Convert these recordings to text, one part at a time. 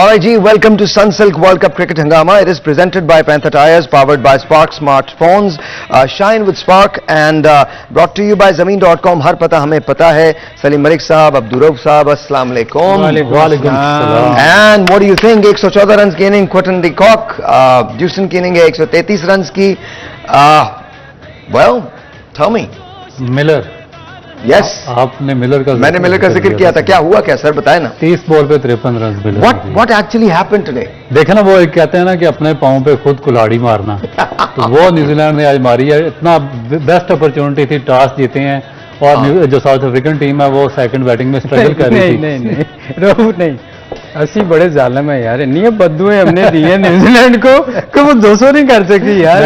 Alright, G, welcome to Sunsilk World Cup Cricket Hangama. It is presented by Panther Tires, powered by Spark Smartphones. Shine with Spark and brought to you by Zameen.com. हर पता हमें पता है. Salim Malik साहब, Abdurrauf साहब, अस्सलाम वालेकुम. वालेकुम सलाम. And what do you think? 114 runs की inning Quinton de Kock, Dussen की इनिंग है 133 runs की. Well, tell me. Miller. Yes. आपने मिलर का मैंने मिलर का जिक्र किया था. क्या हुआ क्या सर, बताए ना. 30 बॉल पे 53 रन मिले. What actually happened today? देखे ना, वो एक कहते हैं ना कि अपने पाँव पे खुद कुल्हाड़ी मारना. तो वो न्यूजीलैंड ने आज मारी है. इतना बेस्ट अपॉर्चुनिटी थी, टॉस जीते हैं और जो साउथ अफ्रीकन टीम है वो सेकंड बैटिंग में स्ट्रगल कर रही थी. नहीं रोहू नहीं, असि बड़े जालिम है यार. नहीं बद्दुएं हमने दी है न्यूजीलैंड को कि वो 200 नहीं कर सकती यार.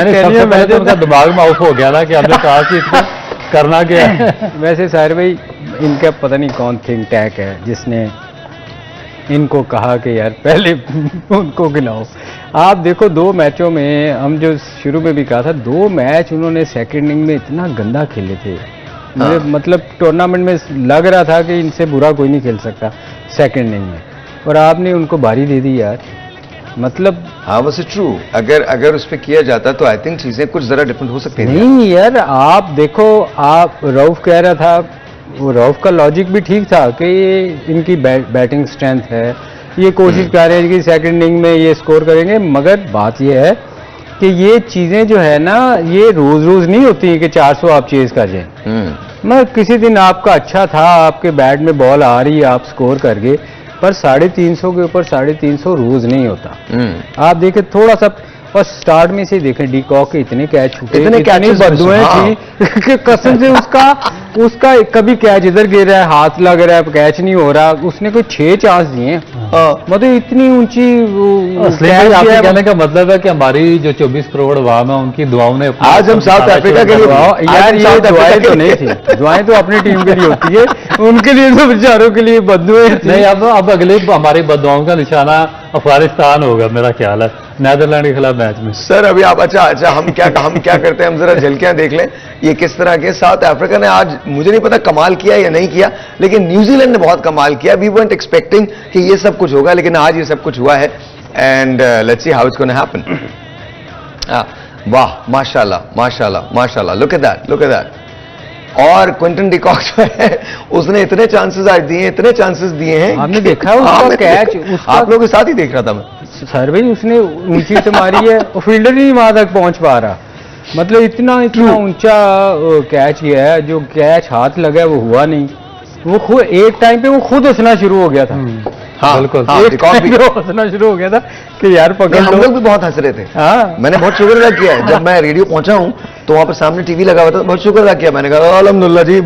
उनका दिमाग में ऑफ हो गया था कि हमने टॉस जीत करना क्या है. वैसे साहिर भाई, इनका पता नहीं कौन थिंक टैंक है जिसने इनको कहा कि यार पहले उनको खिलाओ. आप देखो 2 मैचों में, हम जो शुरू में भी कहा था, 2 मैच उन्होंने सेकंड इनिंग में इतना गंदा खेले थे. मुझे मतलब टूर्नामेंट में लग रहा था कि इनसे बुरा कोई नहीं खेल सकता सेकंड इनिंग में, और आपने उनको बारी दे दी यार. मतलब हाँ, वैसे ट्रू. अगर उस पर किया जाता तो आई थिंक चीजें कुछ जरा डिफरेंट हो सकती हैं. नहीं यार, आप देखो, आप रऊफ कह रहा था, वो रऊफ का लॉजिक भी ठीक था कि ये इनकी बैटिंग स्ट्रेंथ है, ये कोशिश कर रहे हैं कि सेकंड इनिंग में ये स्कोर करेंगे. मगर बात ये है कि ये चीजें जो है ना, ये रोज रोज नहीं होती कि 400 आप चेज कर जाए. मैं किसी दिन आपका अच्छा था, आपके बैट में बॉल आ रही है, आप स्कोर कर गए, पर 350 के ऊपर 350 रोज नहीं होता. आप देखें थोड़ा सा, और स्टार्ट में से देखें डी कॉक के इतने कैच छूटे, इतने बदुएं थी कि कसम से उसका कभी कैच इधर गिर रहा है, हाथ लग रहा है, कैच नहीं हो रहा. उसने कोई 6 चांस दिए. मतलब इतनी ऊंची. कहने का मतलब है कि हमारी जो 24 करोड़ अवाम है उनकी दुआओं ने आज हम साउथ अफ्रीका के लिए यार, ये दुआएं तो नहीं थी. दुआएं तो अपनी टीम के लिए होती है, उनके लिए तो बेचारों के लिए बदुएं नहीं. अब अगले हमारी बदुआओं का निशाना अफगानिस्तान होगा मेरा ख्याल है, नीदरलैंड के खिलाफ मैच में. सर अभी आप अच्छा हम क्या करते हैं, हम जरा झलकियां देख लें ये किस तरह के. साउथ अफ्रीका ने आज मुझे नहीं पता कमाल किया या नहीं किया, लेकिन न्यूजीलैंड ने बहुत कमाल किया. वी weren't एक्सपेक्टिंग कि ये सब कुछ होगा, लेकिन आज ये सब कुछ हुआ है. And let's see how it's gonna happen. वाह, माशाल्लाह माशाल्लाह माशाल्लाह. Look at that. और क्विंटन डी कॉक जो है, उसने इतने चांसेस आज दिए, इतने चांसेस दिए हैं. आपने देखा उसका कैच? आप लोगों के साथ ही देख रहा था मैं. सर भाई, उसने ऊंची से मारी है और फील्डर ही वहां तक पहुंच पा रहा. मतलब इतना ऊंचा कैच किया है. जो कैच हाथ लगा है वो हुआ नहीं. वो खुद एक टाइम पे वो खुद हंसना शुरू हो गया था. हाँ, बिल्कुल. एक टाइम पे हंसना शुरू हो गया था कि यार पकड़ लो. हम लोग भी बहुत हंस रहे थे. हाँ, मैंने बहुत शुक्र अदा किया है. जब मैं रेडियो पहुंचा हूं तो वहां पर सामने टीवी लगा हुआ था, बहुत शुक्र अदा किया. मैंने कहा अल्हम्दुलिल्लाह जी,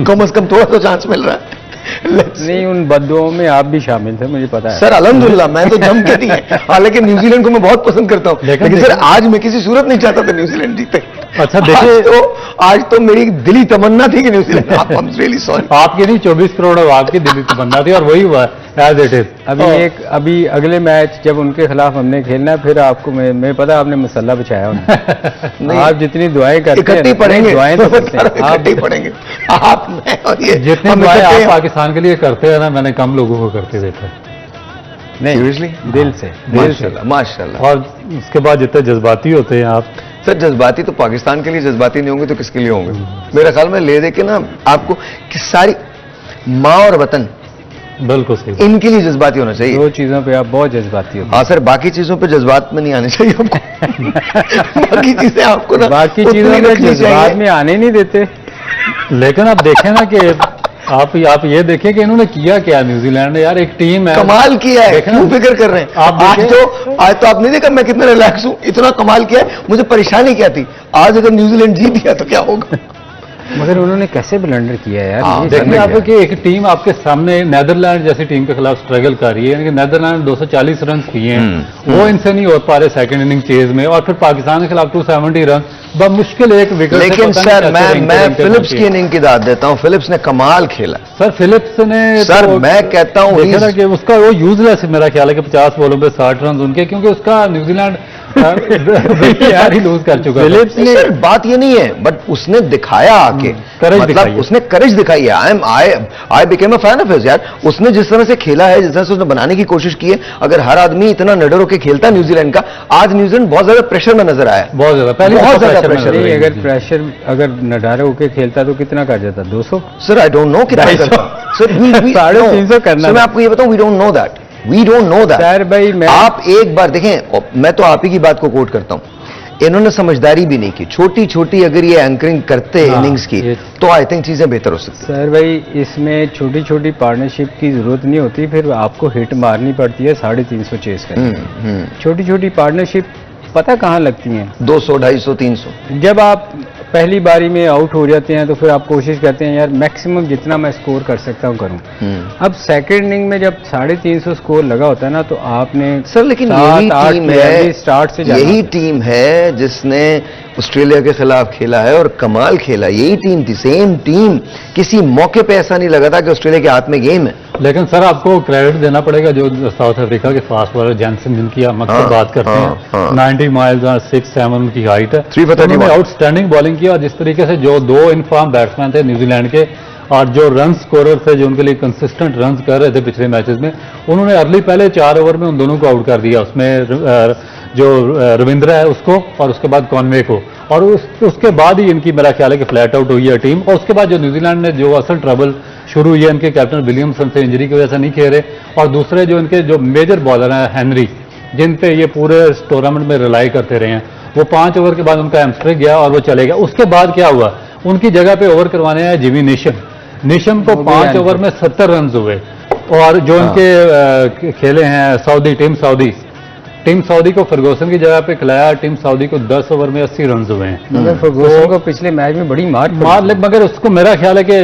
कम से कम थोड़ा तो चांस मिल रहा है. नहीं, उन बद्दुओं में आप भी शामिल थे, मुझे पता है. सर अल्हम्दुलिल्लाह, मैं तो जम के दी है. हालांकि न्यूजीलैंड को मैं बहुत पसंद करता हूं, लेकिन सर आज मैं किसी सूरत नहीं चाहता था न्यूजीलैंड जीते. अच्छा देखिए, आज तो मेरी दिली तमन्ना थी कि New Zealand. I am really sorry. आपकी नहीं, 24 करोड़ आपकी दिली तमन्ना थी और वही हुआ एज इट इज. अभी अगले मैच जब उनके खिलाफ हमने खेलना है, फिर आपको मैं पता है आपने मसला बचाया उन्हें. आप जितनी दुआएं करते हैं, इकट्ठी पड़ेंगे, दुआएं तो करते हैं आप ही पढ़ेंगे. आप, मैं और ये जितनी दुआएं आप पाकिस्तान के लिए करते हैं ना, मैंने कम लोगों को करते देखा. नहीं, सीरियसली, दिल से. माशाल्लाह. और उसके बाद जितने जज्बाती होते हैं आप. सर जज्बाती तो पाकिस्तान के लिए जज्बाती नहीं होंगे तो किसके लिए होंगे. मेरा ख्याल में ले दे के ना आपको कि सारी माँ और वतन, बिल्कुल सही, इनके लिए जज्बाती होना चाहिए. 2 चीजों पे आप बहुत जज्बाती होते हैं. हाँ सर, बाकी चीजों पे जज्बात में नहीं आने चाहिए आपको. बाकी चीजें आपको ना, बाकी चीजों में जज्बात में आने नहीं देते. लेकिन आप देखें ना कि आप ये देखें कि इन्होंने किया क्या. न्यूजीलैंड ने यार एक टीम है, कमाल किया है. क्यों फिक्र कर रहे हैं आप? आज तो आप नहीं देखा मैं कितना रिलैक्स हूं. इतना कमाल किया है, मुझे परेशानी क्या थी. आज अगर न्यूजीलैंड जीत गया तो क्या होगा. मगर उन्होंने कैसे ब्लंडर किया है यार. देखिए आप कि एक टीम आपके सामने नीदरलैंड जैसी टीम के खिलाफ स्ट्रगल कर रही है. यानी कि नीदरलैंड 240 रन किए हैं, वो इनसे नहीं हो पा रहे सेकंड इनिंग चेज में, और फिर पाकिस्तान के खिलाफ 270 रन मुश्किल एक विकेट. लेकिन सर मैं फिलिप्स की इनिंग की दाद देता हूं. फिलिप्स ने कमाल खेला. सर फिलिप्स ने, सर मैं कहता हूं कि उसका वो यूजलेस मेरा ख्याल है कि 50 बॉलों पे 60 रन उनके, क्योंकि उसका न्यूजीलैंड यार ही लूज कर चुका था। फिलिप्स ने सर बात ये नहीं है, बट उसने दिखाया आके, courage दिखाई मतलब है। उसने करेज दिखाई है। I became a fan of his यार। उसने जिस तरह से खेला है, जिस तरह से उसने बनाने की कोशिश की है, अगर हर आदमी इतना निडर होकर खेलता है न्यूजीलैंड का, आज न्यूजीलैंड बहुत ज्यादा प्रेशर में नजर आया। बहुत ज्यादा, पहले बहुत ज्यादा pressure में pressure नजर नहीं, आई। अगर प्रेशर अगर नडारे होके खेलता तो कितना कर जाता? 200? सर आई डोंट नो कितना 250 करता। सर 350 करना सर मैं था। आपको ये बताऊं, we don't know that, we don't know that. Sir भाई मैं आप एक बार देखें, मैं तो आप ही की बात को कोट करता हूं, इन्होंने समझदारी भी नहीं की। छोटी छोटी अगर ये एंकरिंग करते हाँ, इनिंग्स की, ये- तो आई थिंक चीजें बेहतर हो सकती। सर भाई इसमें छोटी छोटी पार्टनरशिप की जरूरत नहीं होती, फिर आपको हिट मारनी पड़ती है 350 चेस करने। छोटी छोटी पार्टनरशिप पता कहाँ लगती हैं? 200, 250, 300। जब आप पहली बारी में आउट हो जाते हैं तो फिर आप कोशिश करते हैं यार मैक्सिमम जितना मैं स्कोर कर सकता हूँ करूँ। अब सेकंड इनिंग में जब 350 स्कोर लगा होता है ना, तो आपने सर लेकिन 7, यही 8 टीम प्लेयर भी है, स्टार्ट से जाना यही होता है। टीम है जिसने ऑस्ट्रेलिया के खिलाफ खेला है और कमाल खेला। यही टीम थी, सेम टीम। किसी मौके पे ऐसा नहीं लगा था कि ऑस्ट्रेलिया के हाथ में गेम है। लेकिन सर आपको क्रेडिट देना पड़ेगा जो साउथ अफ्रीका के फास्ट बॉलर जैनसन, जिनकी हम अक्सर हाँ, बात करते हाँ, हैं, हाँ। 90 माइल्स और 6-7 उनकी हाइट है। 3 for 31। उन्होंने आउटस्टैंडिंग बॉलिंग की, और जिस तरीके से जो दो इनफॉर्म बैट्समैन थे न्यूजीलैंड के और जो रन स्कोरर थे जो उनके लिए कंसिस्टेंट रन कर रहे थे पिछले मैचेस में, उन्होंने अर्ली पहले 4 ओवर में उन दोनों को आउट कर दिया। उसमें जो रविंद्रा है उसको और उसके बाद कॉनवे को, और उसके बाद ही इनकी मेरा ख्याल है कि फ्लैट आउट हुई है टीम। और उसके बाद जो न्यूजीलैंड ने जो असल ट्रबल शुरू हुई है, इनके कैप्टन विलियमसन से इंजरी की वजह से नहीं खेले, और दूसरे जो इनके जो मेजर बॉलर हैं हेनरी, जिन पे ये पूरे टूर्नामेंट में रिलाई करते रहे हैं, वो 5 ओवर के बाद उनका हैमस्ट्रिंग गया और वो चले गया। उसके बाद क्या हुआ, उनकी जगह पे ओवर करवाने आए जिमी निशम को वो भी 5 हैंड ओवर में 70 रन हुए। और जो इनके खेले हैं टीम सऊदी को फर्गूसन की जगह पे खिलाया, टीम सऊदी को 10 ओवर में 80 रन हुए हैं। मगर फर्गूसन को पिछले मैच में बड़ी मार पड़ी। मगर उसको मेरा ख्याल है कि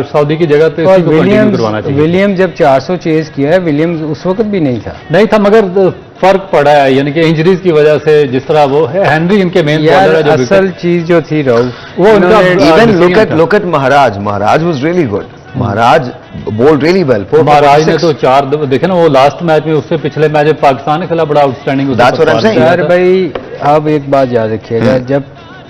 सऊदी की जगह पे और इसी को कंटिन्यू करवाना चाहिए। विलियम्स जब 400 चेज किया है, विलियम्स उस वक्त भी नहीं था। नहीं था, मगर फर्क पड़ा है, यानी कि इंजरीज की वजह से। जिस तरह वो हेनरी इनके मेन यार बॉलर है, जो असल चीज जो थी राहुल, वो उनका इवन decision था। Look at Maharaj was really good. Maharaj bowled really well. Maharaj ने तो 4 देखे ना, वो लास्ट मैच में, उससे पिछले मैच में पाकिस्तान के खिलाफ बड़ा outstanding That's what I'm saying. यार भाई आप एक बात याद रखिएगा, जब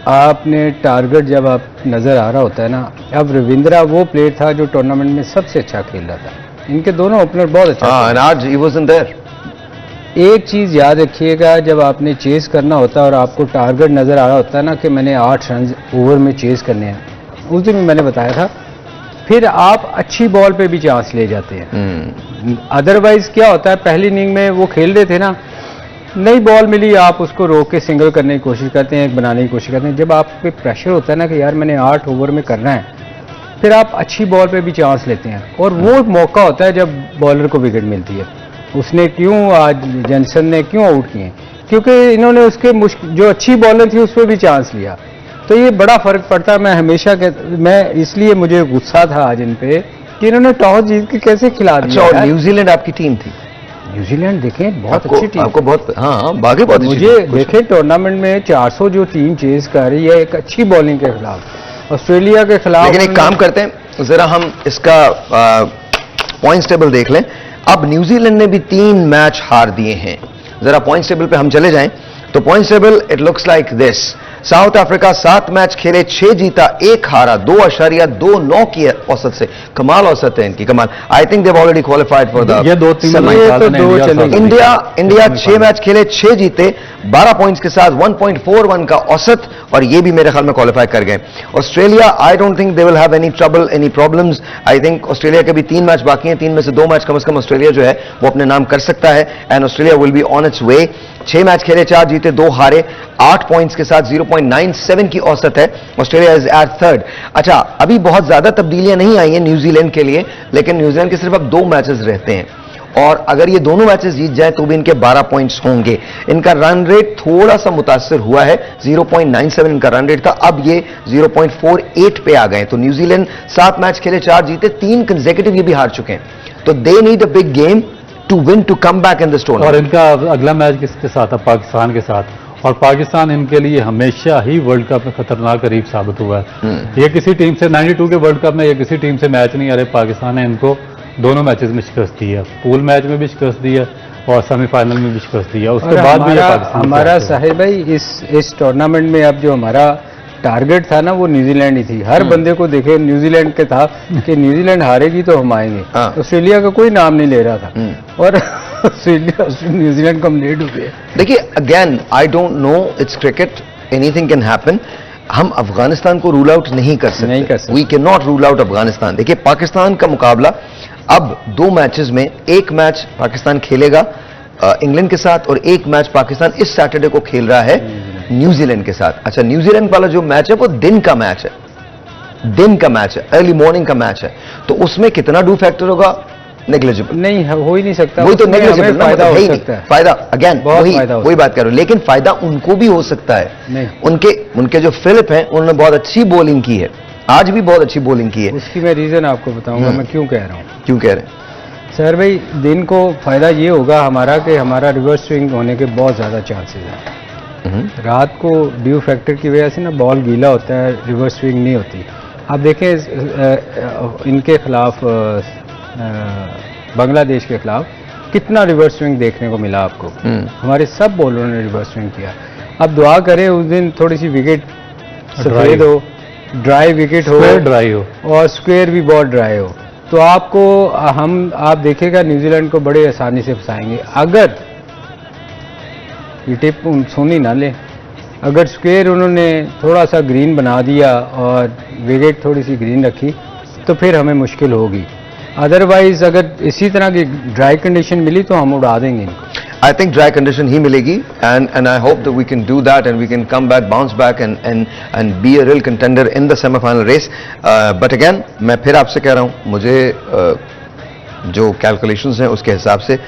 आपने टारगेट जब आप नजर आ रहा होता है ना, अब रविंद्रा वो प्लेयर था जो टूर्नामेंट में सबसे अच्छा खेल रहा था। इनके दोनों ओपनर बहुत अच्छा हाँ, and आज he wasn't there. एक चीज याद रखिएगा, जब आपने चेस करना होता है और आपको टारगेट नजर आ रहा होता है ना कि मैंने 8 रन ओवर में चेस करने हैं, उस दिन भी मैंने बताया था, फिर आप अच्छी बॉल पे भी चांस ले जाते हैं। अदरवाइज क्या होता है, पहली इनिंग में वो खेल रहे थे ना, नई बॉल मिली, आप उसको रोक के सिंगल करने की कोशिश करते हैं, एक बनाने की कोशिश करते हैं। जब आप पे प्रेशर होता है ना कि यार मैंने 8 ओवर में करना है, फिर आप अच्छी बॉल पे भी चांस लेते हैं, और वो मौका होता है जब बॉलर को विकेट मिलती है। उसने क्यों आज जॉनसन ने क्यों आउट किए, क्योंकि इन्होंने उसके जो अच्छी बॉलर थी उस पर भी चांस लिया। तो ये बड़ा फर्क पड़ता है। मैं हमेशा मैं इसलिए मुझे गुस्सा था आज इन पे कि इन्होंने टॉस जीत के कैसे खिला अच्छा, दिया और यार। न्यूजीलैंड आपकी टीम थी? न्यूजीलैंड देखें बहुत अच्छी टीम। आपको बहुत, हाँ बाकी बहुत अच्छी मुझे टीम। देखें टूर्नामेंट में 400 जो टीम चेज कर रही है एक अच्छी बॉलिंग के खिलाफ, ऑस्ट्रेलिया के खिलाफ। लेकिन एक काम करते हैं, जरा हम इसका पॉइंट्स टेबल देख लें। अब न्यूजीलैंड ने भी 3 मैच हार दिए हैं। जरा पॉइंट्स टेबल पे हम चले जाएं तो points table it looks like this. South Africa 7 match खेले, 6 जीता, 1 हारा, 2.29 की औसत से। कमाल औसत है इनकी, कमाल। I think Dev already qualified for the ये 2 टीम इंडिया इंडिया 6 मैच खेले, 6 जीते, 12 पॉइंट्स के साथ 1.41 का औसत, और ये भी मेरे ख्याल में क्वालिफाई कर गए। Australia, I don't think they will have any trouble, any problems. I think Australia के भी 3 मैच बाकी हैं, 3 में से 2 मैच कम से कम ऑस्ट्रेलिया जो है वो अपने नाम कर सकता है, and Australia will be on it's way. 6 match खेले, 4 जीते, 2 हारे, 8 पॉइंट्स के साथ 0.97 की औसत है। Australia is at 3rd। अच्छा, अभी बहुत ज्यादा तब्दीलियां नहीं आई हैं न्यूजीलैंड के लिए, लेकिन न्यूजीलैंड के सिर्फ अब 2 मैचेस रहते हैं, और अगर ये दोनों मैचेस जीत जाए तो भी इनके 12 पॉइंट्स होंगे। इनका रन रेट थोड़ा सा मुतासर हुआ है, 0.97 इनका रन रेट था, अब ये 0.48 पे आ गए। तो न्यूजीलैंड 7 मैच खेले, 4 जीते, 3 कंसेक्यूटिव ये भी हार चुके हैं। तो they need a big game to win, to come back in this और टूर्नामेंट। इनका अगला मैच किसके साथ है? पाकिस्तान के साथ, और पाकिस्तान इनके लिए हमेशा ही वर्ल्ड कप में खतरनाक करीब साबित हुआ है। ये किसी टीम से 92 के वर्ल्ड कप में ये किसी टीम से मैच नहीं आ रहे, पाकिस्तान ने इनको दोनों मैचेस में शिकस्त दी है। पूल मैच में भी शिकस्त दी है, और सेमीफाइनल में भी शिकस्त दिया, और उसके बाद भी ये हमारा पाकिस्तान हमारा से साहिब भाई इस टूर्नामेंट में अब जो हमारा टारगेट था ना वो न्यूजीलैंड ही थी। हर बंदे को देखे न्यूजीलैंड के था कि न्यूजीलैंड हारेगी तो हम आएंगे। हाँ। ऑस्ट्रेलिया का कोई नाम नहीं ले रहा था और ऑस्ट्रेलिया न्यूजीलैंड कम लेट हो गए। देखिए again I don't know, it's cricket, anything can happen. हम अफगानिस्तान को रूल आउट नहीं कर सकते, we can not rule out Afghanistan. देखिए पाकिस्तान का मुकाबला अब 2 मैचेस में, एक मैच पाकिस्तान खेलेगा इंग्लैंड के साथ और एक मैच पाकिस्तान इस सैटरडे को खेल रहा है न्यूजीलैंड के साथ। अच्छा, न्यूजीलैंड वाला जो मैच है वो दिन का मैच है, दिन का मैच है, अर्ली मॉर्निंग का मैच है, तो उसमें कितना डू फैक्टर होगा? नेग्लिजिबल, नहीं हो ही नहीं सकता। वही तो उसमें नेग्लिजिबल हमें ना, फायदा मतलब हो है ही सकता नहीं। है। फायदा अगेन बहुत वही फायदा हो वही बात कर रहा हूं, लेकिन फायदा उनको भी हो सकता है। नहीं। उनके जो फिलिप हैं उन्होंने बहुत अच्छी बॉलिंग की है, आज भी बहुत अच्छी बॉलिंग की है। उसकी मैं रीजन आपको बताऊंगा मैं क्यों कह रहा हूँ। क्यों कह रहे हैं? सर भाई दिन को फायदा ये होगा हमारा कि हमारा रिवर्स स्विंग होने के बहुत ज़्यादा चांसेस हैं। रात को ड्यू फैक्टर की वजह से ना बॉल गीला होता है, रिवर्स स्विंग नहीं होती। आप देखें इनके खिलाफ बांग्लादेश के खिलाफ कितना रिवर्स स्विंग देखने को मिला आपको। हमारे सब बॉलरों ने रिवर्स स्विंग किया। अब दुआ करें उस दिन थोड़ी सी विकेट सफेद हो, ड्राई विकेट हो, ड्राई हो और स्क्वायर भी बहुत ड्राई हो, तो आपको आप देखेगा न्यूजीलैंड को बड़े आसानी से फंसाएंगे। अगर ये टिप सोनी ना ले, अगर स्क्वायर उन्होंने थोड़ा सा ग्रीन बना दिया और विकेट थोड़ी सी ग्रीन रखी तो फिर हमें मुश्किल होगी। अदरवाइज अगर इसी तरह की ड्राई कंडीशन मिली तो हम उड़ा देंगे इनको। I think dry condition ही मिलेगी and I hope that we can do that and we can come back, bounce back and be a real contender in the semi-final race. But again मैं फिर आपसे कह रहा हूँ, मुझे जो कैलकुलेशंस हैं उसके हिसाब से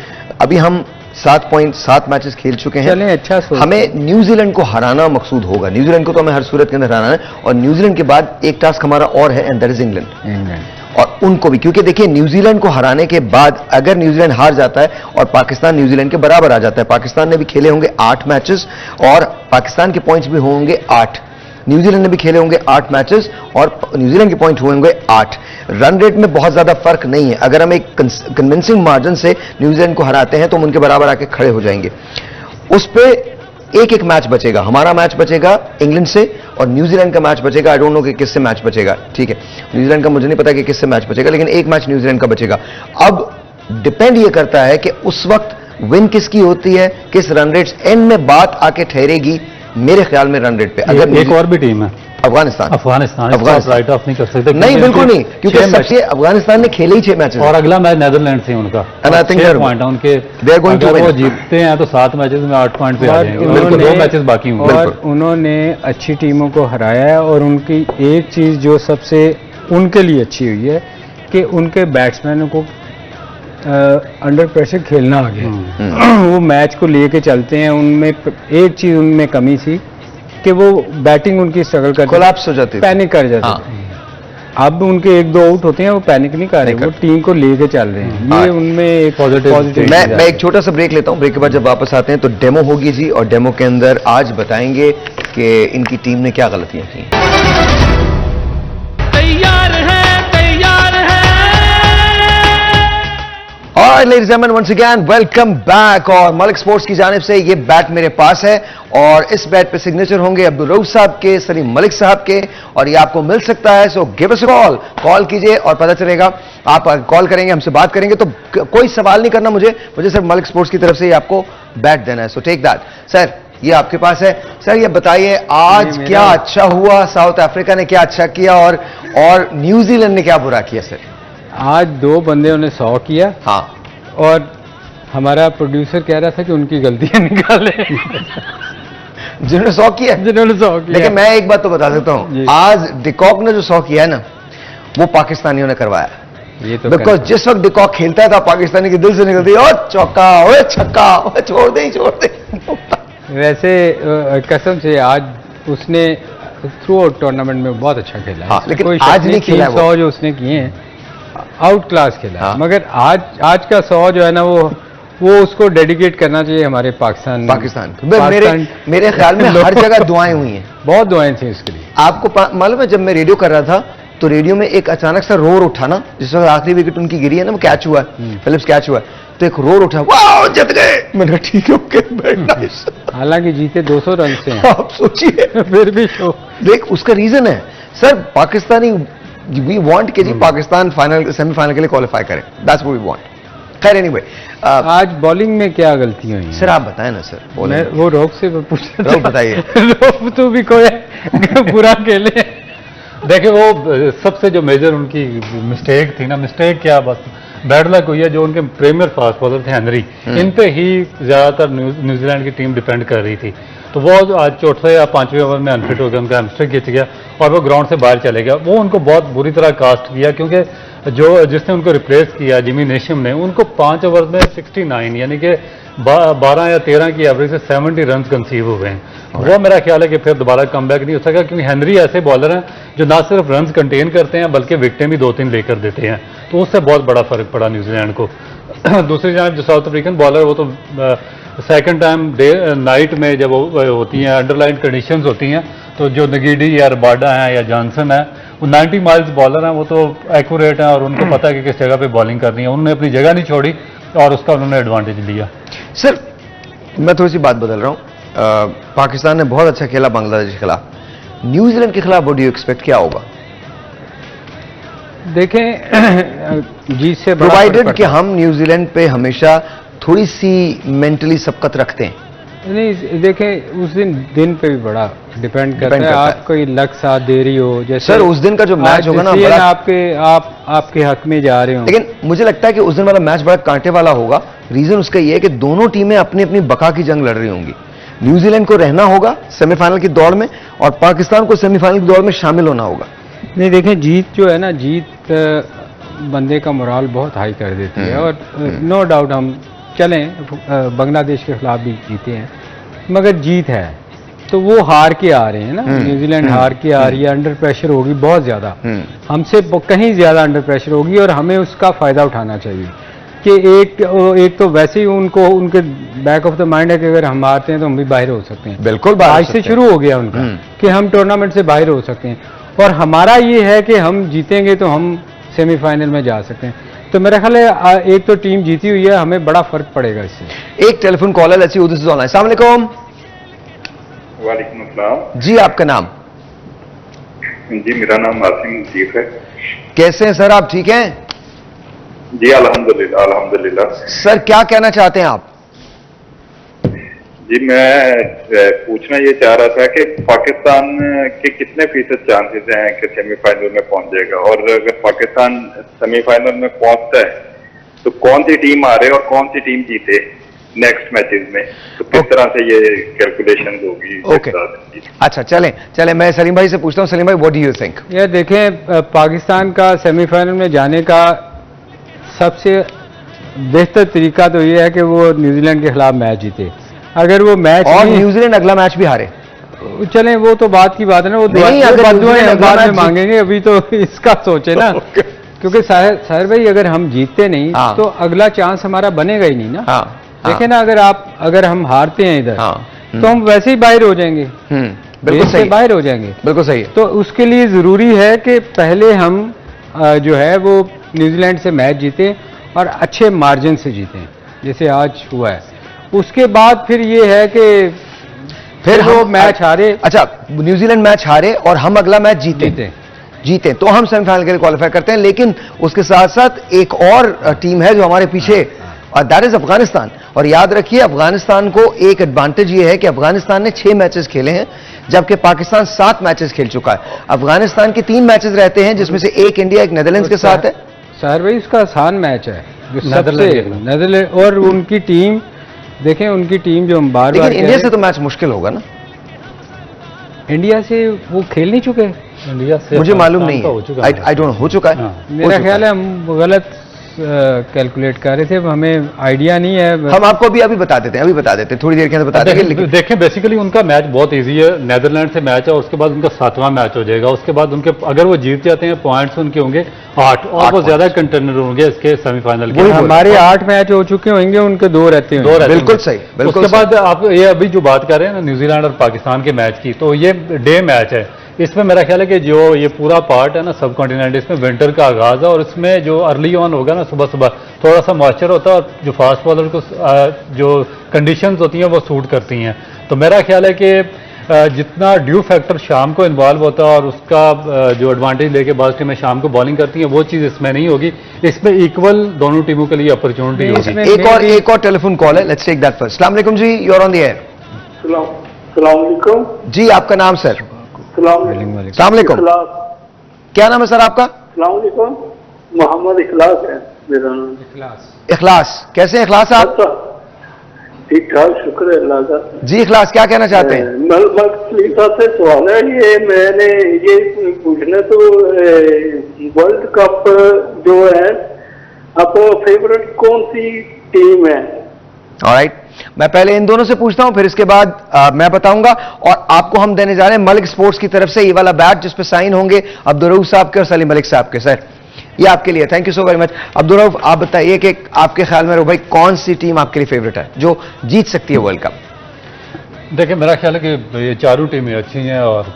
अभी हम 7 मैचेस खेल चुके हैं। चलें, अच्छा सोचते हैं। हमें न्यूजीलैंड को हराना मकसूद होगा। न्यूजीलैंड को तो हमें हर सूरत के अंदर हराना है और न्यूजीलैंड के बाद एक टास्क हमारा और है एंड दैट इज इंग्लैंड, और उनको भी, क्योंकि देखिए न्यूजीलैंड को हराने के बाद अगर न्यूजीलैंड हार जाता है और पाकिस्तान न्यूजीलैंड के बराबर आ जाता है, पाकिस्तान ने भी खेले होंगे 8 मैचेस और पाकिस्तान के पॉइंट्स भी होंगे 8, न्यूजीलैंड ने भी खेले होंगे 8 मैचेस और न्यूजीलैंड के पॉइंट होंगे 8। रन रेट में बहुत ज्यादा फर्क नहीं है। अगर हम एक कन्विंसिंग मार्जिन से न्यूजीलैंड को हराते हैं तो हम उनके बराबर आके खड़े हो जाएंगे। उस पे एक मैच बचेगा, हमारा मैच बचेगा इंग्लैंड से और न्यूजीलैंड का मैच बचेगा। आई डोंट नो कि किससे मैच बचेगा, ठीक है, न्यूजीलैंड का मुझे नहीं पता कि किससे मैच बचेगा, लेकिन एक मैच न्यूजीलैंड का बचेगा। अब डिपेंड ये करता है कि उस वक्त विन किसकी होती है, किस रन रेट, एंड में बात आके ठहरेगी मेरे ख्याल में रन रेट पे। अगर एक और भी टीम है अफगानिस्तान राइट ऑफ नहीं कर सकते, नहीं, बिल्कुल नहीं, क्योंकि सबसे अफगानिस्तान ने खेले ही 6 मैचेस और अगला मैच नेदरलैंड से उनका 6 पॉइंट है उनके। अगर वो जीतते हैं तो 7 मैचेस में 8 पॉइंट पे आ जाएंगे, बिल्कुल 2 मैचेस बाकी होंगे। और उन्होंने अच्छी टीमों को हराया है और उनकी एक चीज जो सबसे उनके लिए अच्छी हुई है कि उनके बैट्समैनों को अंडर प्रेशर खेलना आ गया। वो मैच को लेके चलते हैं। उनमें एक चीज उनमें कमी थी कि वो बैटिंग उनकी स्ट्रगल करती, कोलैप्स हो जाती, पैनिक कर जाते। अब उनके 1-2 आउट होते हैं, वो पैनिक नहीं कर रहे, वो टीम को लेके चल रहे हैं। ये उनमें एक पॉजिटिव। मैं एक छोटा सा ब्रेक लेता हूं, ब्रेक के बाद जब वापस आते हैं तो डेमो होगी जी, और डेमो के अंदर आज बताएंगे कि इनकी टीम ने क्या गलतियां की। Alright, ladies and gentlemen, once again, welcome back। और मलिक स्पोर्ट्स की जानिब से ये बैट मेरे पास है और इस बैट पे सिग्नेचर होंगे अब्दुल रऊफ साहब के, सलीम मलिक साहब के, और ये आपको मिल सकता है। So give us a call कीजिए और पता चलेगा। आप कॉल करेंगे, हमसे बात करेंगे तो कोई सवाल नहीं करना मुझे सिर्फ मलिक स्पोर्ट्स की तरफ से आपको बैट देना है। So take that. सर ये आपके पास है। सर ये बताइए आज क्या अच्छा हुआ, साउथ अफ्रीका ने क्या अच्छा किया और न्यूजीलैंड ने क्या बुरा किया? सर आज 2 बंदे ने 100 किया, हाँ, और हमारा प्रोड्यूसर कह रहा था कि उनकी गलतियां निकाले जिन्होंने 100 किया। लेकिन मैं एक बात तो बता सकता हूं, आज डिकॉक ने जो 100 किया है ना, वो पाकिस्तानियों ने करवाया। ये तो बिकॉज जिस वक्त डिकॉक खेलता था पाकिस्तानी के दिल से निकलती है, ओ चौका, ओ छक्का, ओ छोड़ दे। वैसे कसम से आज उसने थ्रू आउट टूर्नामेंट में बहुत अच्छा खेला। हाँ, लेकिन आज नहीं खेला। 100 जो उसने किए हैं आउट क्लास खेला। हाँ। मगर आज का 100 जो है ना वो उसको डेडिकेट करना चाहिए हमारे पाकिस्तान मेरे ख्याल में हर जगह दुआएं हुई हैं, बहुत दुआएं थी उसके लिए। आपको मालूम है जब मैं रेडियो कर रहा था तो रेडियो में एक अचानक सा रोर उठा ना, जिस वक्त आखिरी विकेट उनकी गिरी है ना, वो कैच हुआ, फिलिप्स कैच हुआ, तो एक रोर उठा, वाह जीत गए। मैंने कहा ठीक है, ओके, वेरी नाइस। हालांकि जीते 200 रन से हैं। आप सोचिए, फिर भी शो। देख उसका रीजन है सर, पाकिस्तानी, वी वांट कि जी पाकिस्तान फाइनल सेमीफाइनल के लिए क्वालिफाई करे, दैट्स व्हाट वी वांट। खैर एनीवे, आज बॉलिंग में क्या गलती हुई है? सर आप बताएं ना सर, बोले मैं वो रौफ से पूछ रहा रौफ था। बताइए। रौफ तो भी कोई बुरा खेले। देखिए वो सबसे जो मेजर उनकी मिस्टेक थी ना, मिस्टेक क्या, बस बैड लक हुई है, जो उनके प्रीमियर फास्ट बॉलर थे हेनरी, इन पे ही ज्यादातर न्यूजीलैंड की टीम डिपेंड कर रही थी। तो वो आज चौथे या 5वें ओवर में अनफिट हो गया, उनका हैमस्ट्रिंग खिंच गया और वो ग्राउंड से बाहर चले गया। वो उनको बहुत बुरी तरह कास्ट किया, क्योंकि जो जिसने उनको रिप्लेस किया जिमी नेशम ने, उनको 5 ओवर में 69 यानी कि 12 या 13 की एवरेज से 70 रन कंसीव हुए हैं। वो मेरा ख्याल है कि फिर दोबारा कमबैक नहीं हो सका, क्योंकि हेनरी ऐसे बॉलर हैं जो ना सिर्फ रन कंटेन करते हैं बल्कि विकेटें भी 2-3 लेकर देते हैं, तो उससे बहुत बड़ा फर्क पड़ा न्यूजीलैंड को। दूसरी जानब जो साउथ अफ्रीकन बॉलर, वो तो सेकंड टाइम नाइट में जब होती हैं अंडरलाइन कंडीशंस होती हैं, तो जो नगीडी या रबाडा हैं या जॉनसन है, वो 90 माइल्स बॉलर हैं, वो तो एक्यूरेट हैं और उनको पता है कि किस जगह पे बॉलिंग करनी है। उन्होंने अपनी जगह नहीं छोड़ी और उसका उन्होंने एडवांटेज लिया। सर मैं थोड़ी सी बात बदल रहा हूं, पाकिस्तान ने बहुत अच्छा खेला बांग्लादेश के खिलाफ, न्यूजीलैंड के खिलाफ व्हाट डू यू एक्सपेक्ट, क्या होगा? देखें जीत से बड़ा प्रोवाइडेड फर्क कि पड़ता हम न्यूजीलैंड पे हमेशा थोड़ी सी मेंटली सबकत रखते हैं। है। नहीं देखें, उस दिन पे भी बड़ा डिपेंड करता Depend है, करता है। आपको ये लक साथ दे रही हो, जैसे सर उस दिन का जो मैच होगा ना, decision बड़ा, आपके हक में जा रहे हो। लेकिन मुझे लगता है कि उस दिन वाला मैच बड़ा कांटे वाला होगा। रीजन उसका ये है कि दोनों टीमें अपनी अपनी बका की जंग लड़ रही होंगी। न्यूजीलैंड को रहना होगा सेमीफाइनल की दौड़ में और पाकिस्तान को सेमीफाइनल की दौड़ में शामिल होना होगा। नहीं देखें, जीत जो है ना, जीत बंदे का मोराल बहुत हाई कर देती है, और नो डाउट हम चलें बांग्लादेश के खिलाफ भी जीते हैं, मगर जीत है तो वो हार के आ रहे हैं ना, न्यूजीलैंड हार के आ रही है, अंडर प्रेशर होगी बहुत ज्यादा, हमसे कहीं ज्यादा अंडर प्रेशर होगी, और हमें उसका फायदा उठाना चाहिए कि एक तो वैसे ही उनको उनके बैक ऑफ द माइंड है कि अगर हम हारते हैं तो हम भी बाहर हो सकते हैं। बिल्कुल आज से शुरू हो गया उनका कि हम टूर्नामेंट से बाहर हो सकते हैं, और हमारा ये है कि हम जीतेंगे तो हम सेमीफाइनल में जा सकते हैं। तो मेरा ख्याल है एक तो टीम जीती हुई है, हमें बड़ा फर्क पड़ेगा इससे। एक टेलीफोन कॉलर अच्छी उधर से ऑनलाइन। अस्सलाम वालेकुम। वालेकुम अस्सलाम। जी आपका नाम? जी मेरा नाम आसिम जीफ है। कैसे हैं सर आप, ठीक हैं? जी अल्हम्दुलिल्लाह अल्हम्दुलिल्लाह। सर क्या कहना चाहते हैं आप? जी मैं पूछना ये चाह रहा था कि पाकिस्तान के कितने फीसद चांसेस हैं कि सेमीफाइनल में पहुंच जाएगा, और अगर पाकिस्तान सेमीफाइनल में पहुंचता है तो कौन सी टीम हारे और कौन सी टीम जीते नेक्स्ट मैचेस में, तो किस तरह से ये कैलकुलेशन होगी? ओके, अच्छा चलें मैं सलीम भाई से पूछता हूं। सलीम भाई व्हाट डू यू थिंक? यार देखें, पाकिस्तान का सेमीफाइनल में जाने का सबसे बेहतर तरीका तो ये है कि वो न्यूजीलैंड के खिलाफ मैच जीते। अगर वो मैच और न्यूजीलैंड अगला मैच भी हारे, चलें वो तो बात की बात है ना, वो नहीं, अगर बाद न्यूजीलैंड बाद में मैच मांगेंगे, अभी तो इसका सोचे ना। क्योंकि साहिर भाई अगर हम जीतते नहीं हाँ। तो अगला चांस हमारा बनेगा ही नहीं ना। हाँ, देखें ना, अगर हम हारते हैं इधर हाँ, तो हम वैसे ही बाहर हो जाएंगे, बिल्कुल देश से सही, बाहर हो जाएंगे। बिल्कुल सही है। तो उसके लिए जरूरी है कि पहले हम जो है वो न्यूजीलैंड से मैच जीते और अच्छे मार्जिन से जीते, जैसे आज हुआ है। उसके बाद फिर ये है कि फिर वो मैच हारे, अच्छा न्यूजीलैंड मैच हारे और हम अगला मैच जीते तो हम सेमीफाइनल के लिए क्वालिफाई करते हैं। लेकिन उसके साथ साथ एक और टीम है जो हमारे पीछे, और दैट इज अफगानिस्तान। और याद रखिए अफगानिस्तान को एक एडवांटेज ये है कि अफगानिस्तान ने 6 मैचेस खेले हैं, जबकि पाकिस्तान 7 मैचेस खेल चुका है। अफगानिस्तान के 3 मैचेस रहते हैं, जिसमें से एक इंडिया एक नेदरलैंड्स के साथ है। सर भाई उसका आसान मैच है जो सबसे नेदरलैंड, और उनकी टीम देखें, उनकी टीम जो हम बार बार इंडिया से तो मैच मुश्किल होगा ना, इंडिया से वो खेल नहीं चुके। इंडिया से मुझे मालूम नहीं है, आई डोंट नो, हो चुका है। मेरा ख्याल है हम गलत कैलकुलेट कर रहे थे, हमें आइडिया नहीं है। हम आपको अभी बता देते हैं, थोड़ी देर के अंदर बता देंगे। लेकिन देखें बेसिकली उनका मैच बहुत इजी है, नेदरलैंड से मैच है, उसके बाद उनका 7वां मैच हो जाएगा। उसके बाद उनके अगर वो जीत जाते हैं पॉइंट्स उनके होंगे 8 और वो ज्यादा कंटेंडर होंगे इसके सेमीफाइनल के। हमारे 8 मैच हो चुके होंगे, उनके 2 रहते हैं। बिल्कुल सही, बिल्कुल। उसके बाद आप ये अभी जो बात कर रहे हैं ना न्यूजीलैंड और पाकिस्तान के मैच की, तो ये डे मैच है, इसमें मेरा ख्याल है कि जो ये पूरा पार्ट है ना सब कॉन्टिनेंट, इसमें विंटर का आगाज है और इसमें जो अर्ली ऑन होगा ना सुबह सुबह थोड़ा सा मॉइस्चर होता है और जो फास्ट बॉलर को जो कंडीशंस होती हैं वो सूट करती हैं। तो मेरा ख्याल है कि जितना ड्यू फैक्टर शाम को इन्वॉल्व होता है और उसका जो एडवांटेज लेके बाज़ टीमें शाम को बॉलिंग करती हैं वो चीज़ इसमें नहीं होगी। इसमें इक्वल दोनों टीमों के लिए अपॉर्चुनिटी होगी। एक और टेलीफोन कॉल है, लेट्स टेक दैट फर्स्ट। अस्सलाम वालेकुम जी, you are on the air. सलाम अलैकुम जी, आपका नाम सर? सलाम वालेकुम। क्या नाम है सर आपका? सलाम अलैकुम। मोहम्मद इखलास है मेरा नाम। इखलास, कैसे हैं इखलास आप? ठीक ठाक, शुक्र है अल्लाह का। जी इखलास, क्या कहना चाहते हैं? सलीम साहब से सवाल है, ये मैंने ये पूछना तो वर्ल्ड कप जो है आपको फेवरेट कौन सी टीम है? ऑलराइट, मैं पहले इन दोनों से पूछता हूं, फिर इसके बाद मैं बताऊंगा। और आपको हम देने जा रहे हैं मलिक स्पोर्ट्स की तरफ से ये वाला बैट जिस पे साइन होंगे अब्दुर्रऊफ साहब के और सलीम मलिक साहब के। सर ये आपके लिए, thank you so very much. Abdur Rauf, आप बताइए कि आपके ख्याल में भाई कौन सी टीम आपके लिए फेवरेट है जो जीत सकती है वर्ल्ड कप? देखिए मेरा ख्याल है कि ये चारों टीमें अच्छी हैं और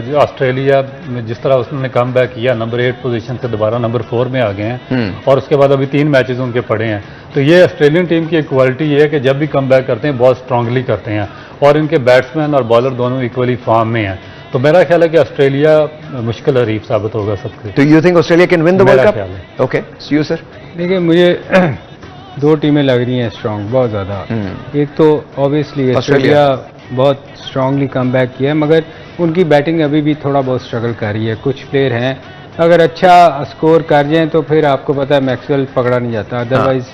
जो ऑस्ट्रेलिया में जिस तरह उसने कम बैक किया, नंबर 8 पोजीशन से दोबारा नंबर 4 में आ गए हैं और उसके बाद अभी 3 मैचेस उनके पड़े हैं। तो ये ऑस्ट्रेलियन टीम की एक क्वालिटी ये है कि जब भी कम बैक करते हैं बहुत स्ट्रांगली करते हैं और इनके बैट्समैन और बॉलर दोनों इक्वली फॉर्म में हैं। तो मेरा ख्याल है कि ऑस्ट्रेलिया मुश्किल हरीफ साबित होगा सबके। तो you think Australia can win the world cup? ख्याल है। Okay, see you sir. देखिए मुझे दो टीमें लग रही हैं स्ट्रांग बहुत ज़्यादा। एक तो ऑब्वियसली ऑस्ट्रेलिया बहुत स्ट्रांगली कम बैक किया है, मगर उनकी बैटिंग अभी भी थोड़ा बहुत स्ट्रगल कर रही है। कुछ प्लेयर हैं अगर अच्छा स्कोर कर जाएं तो फिर आपको पता है मैक्सवेल पकड़ा नहीं जाता, अदरवाइज